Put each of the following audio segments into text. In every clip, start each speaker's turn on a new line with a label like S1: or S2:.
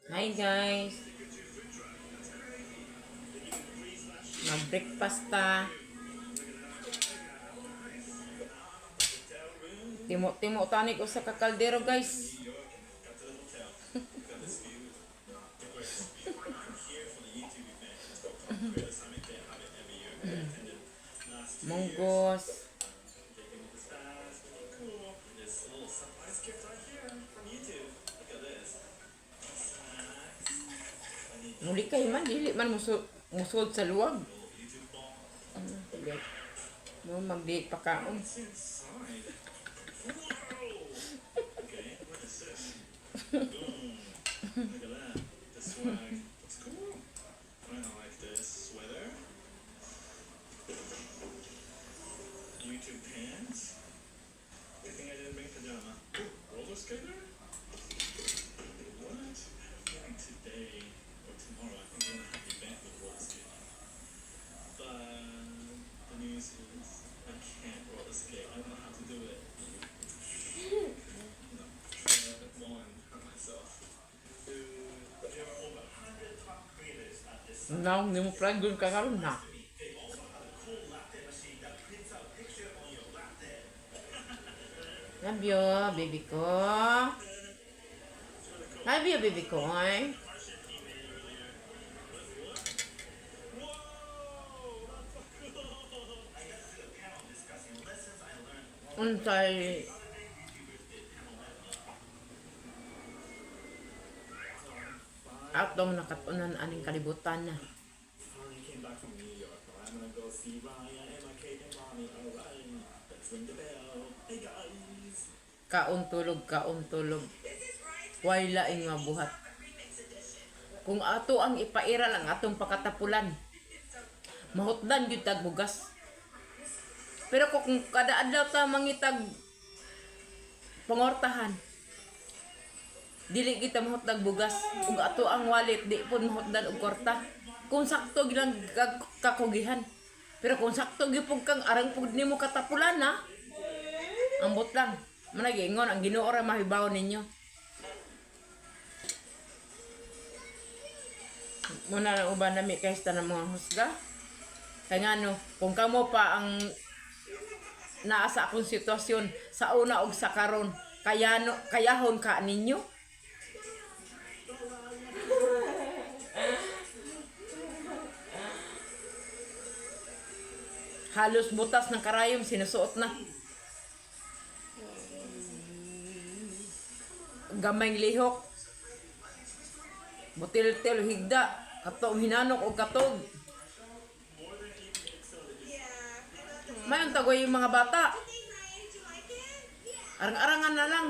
S1: Hi guys, mag-breakfast ta. Timo-timo tani ko sa kakaldero guys. Munggos. Muli kay man, dili man musod sa luwag. No, magdi pakaon.
S2: YouTube pants. Good thing I didn't bring pajama. Roller skater? What? I think today or tomorrow I think we're gonna have the event with roller skating. But the news is I can't roller skate. I don't know how to do it. No. One, hurt myself. Dude, there are over 100 top creators at this.
S1: Now, hindi mo plan gun kakaroon na. Love you, baby ko. Love you, baby ko. Ay. Unsay atong nakatunan aning kalibutan na.
S2: Finally came back from New York. I'm gonna go see Raya, Emma, Kate, and Ronnie. Alright, let's ring the bell. Hey guys!
S1: Kaon tulog. Way laing nga buhat. Kung ato ang ipairal ang atong pakatapulan, mahutdan gyud tag bugas. Pero kung kada adlaw ta mangitag pangortahan, dili kita mahutdag bugas. Ug ato ang wallet di pud mahutdan og kwarta. Kung sakto gilang kakugihan. Pero kung sakto gyud kang arang pud nimo katapulan na, ambot lang. Managingon ang Ginoo ra mahibaw ninyo. Muna na uban nami kay sa mga husga. Kaya nga no, kung kamo pa ang naa sa akong sitwasyon sa una og sa karon, kayahon ka ninyo. Halos butas ng karayom sinusuot na. Gamay lihok. Butil-til higda, katong hinanok o katog. Mayon tagoy yung mga bata. Arang-arangan na lang.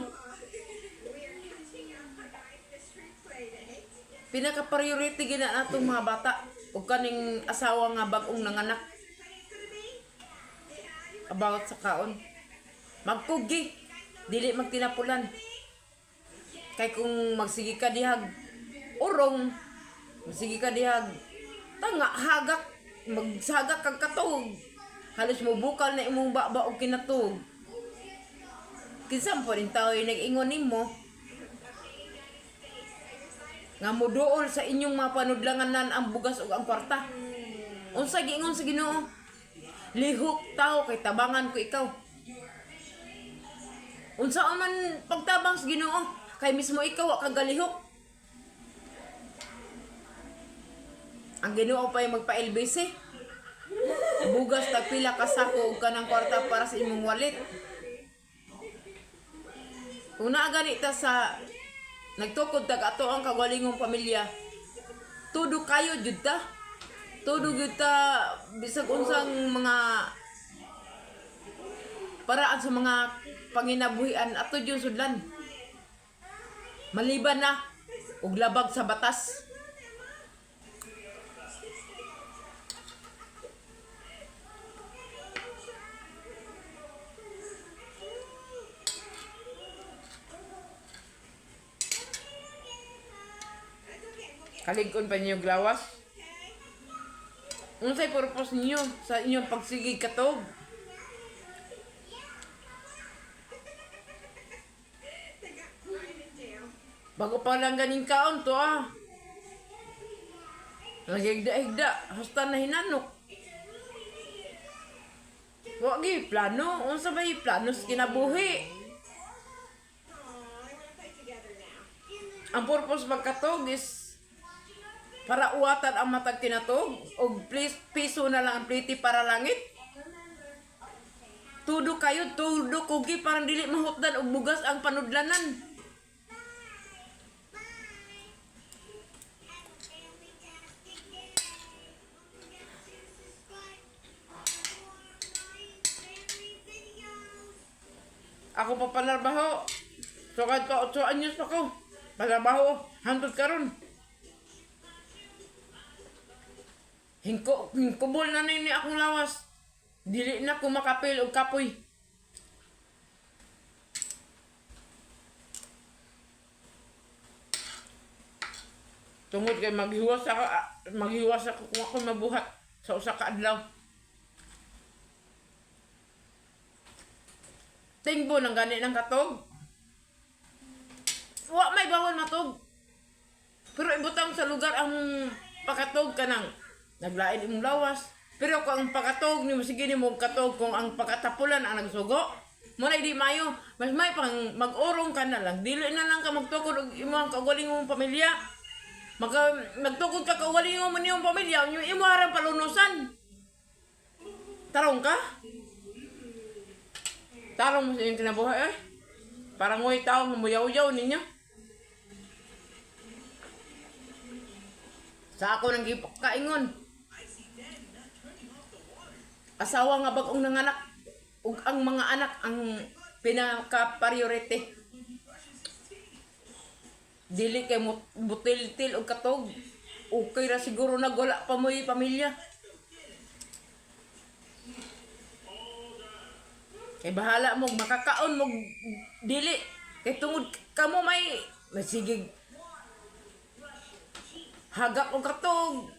S1: Pinaka-priority gina natong mga bata. O kaning asawa nga bagong nanganak. About sa kaon. Magkugi. Dili magtinapulan. Kay kung magsigi ka dihag urong, magsigi ka dihag tanga hagak, magsagak kag katog. Halos mo bukal na imong baba og kinatog. Kinsa po rin tao yung nag-ingon nimo nga moduol sa inyong mga panudlanganan ang bugas ug ang kwarta. Unsa giingon sa Ginoo? Lihok tao kay tabangan ko ikaw. Unsa man pagtabang sa Ginoo? Kay mismo ikaw kag galihok. Ang Ginoo pa yung magpa-LBC. Bugas tagpila ka sako ug kanang kwarta para sa imong wallet. Kung naa gani ta sa nagtukod tag ato ang kawalingong pamilya, tudo kayo jud ta. Tudo jud ta bisag unsang mga paraan sa mga panginabuhian ato jud sudlan. Maliban na ug labag sa batas. Kaligkon pa niyo glawas. Unsay purpose niyo sa inyong pagsigig katog? Bago pa lang ganing kaon to Nagigda-igda, hasta na hinanok. Wa gi plano, unsa ba plano sa kinabuhi? Ang purpose magkatog is para uwatan ang matag kinatog o please piso na lang ang pliti para langit. Tudo kayo, tudo kugi parang dili mahutdan og bugas ang panudlanan. Ako pa panarbaho. Sukad pa 8 anyos pa ko. Panarbaho, hantod karon. Hingkubol na nini akong lawas. Dili na ko makapil og kapoy. Tungod kay maghiwas ako kung ako mabuhat sa usa ka adlaw. Tingbo nang gani ng katog. Wa may bawal matog. Pero ibutang sa lugar ang pakatog kanang naglain imong lawas. Pero kung ang pakatog ni sige ni mo katog kung ang pakatapulan ang nagsugo, mo na di mayo, mas may pang mag-urong ka na lang. Dili na lang ka magtukod og imong kaugalingong pamilya. Magtukod ka kaugalingong mo niyong pamilya, yung imo harang palunusan. Tarong ka? Tarong mo sa iyong kinabuhi Parang mo'y tao mamuyaw-yaw ninyo. Sa ako nang kaingon. Asawa nga bagong nanganak. Ug ang mga anak ang pinaka-priority. Dili kay butil-til og katog. Okay ra siguro nagwala pa mo'y pamilya. Kay bahala mo makakaon mo dili kay tungod kamo may masigig hagap og katog.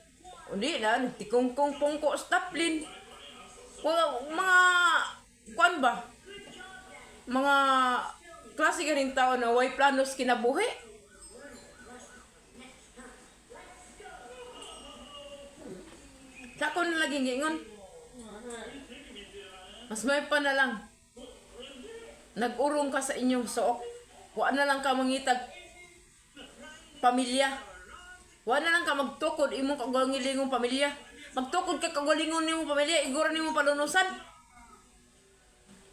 S1: Undi na tikungkong pungko staplin. Mga kuan ba? Mga klase ka rin tao na way planos kinabuhi. Sa ko na laging gingon. Mas may pa na lang. Nag-urong ka sa inyong suok. Wa na lang ka mangitag pamilya. Wa na lang ka magtukod imong kagulingong pamilya. Magtukod ka kagalingon nimo pamilya, igura nimo palunusan.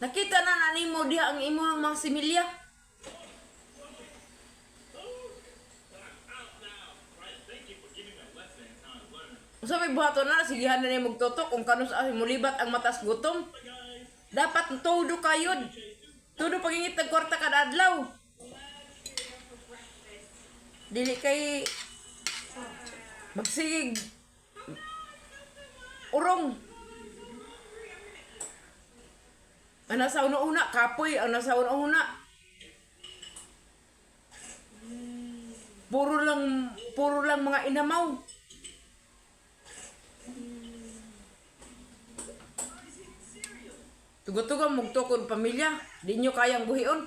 S1: Nakita na nimo diha ang imong mga similya. Usa may buhaton na sigihan na nimo magtutok kung kanus mulibat ang matas gutom. Dapat todo kayod. Todo pagingit ng kwarta kada adlaw. Dili kay magsigig urong. Ang nasa una-una, kapoy ang nasa una-una. Puro lang mga inamaw. Tugot-tugot magtukod pamilya, di nyo kayang buhion.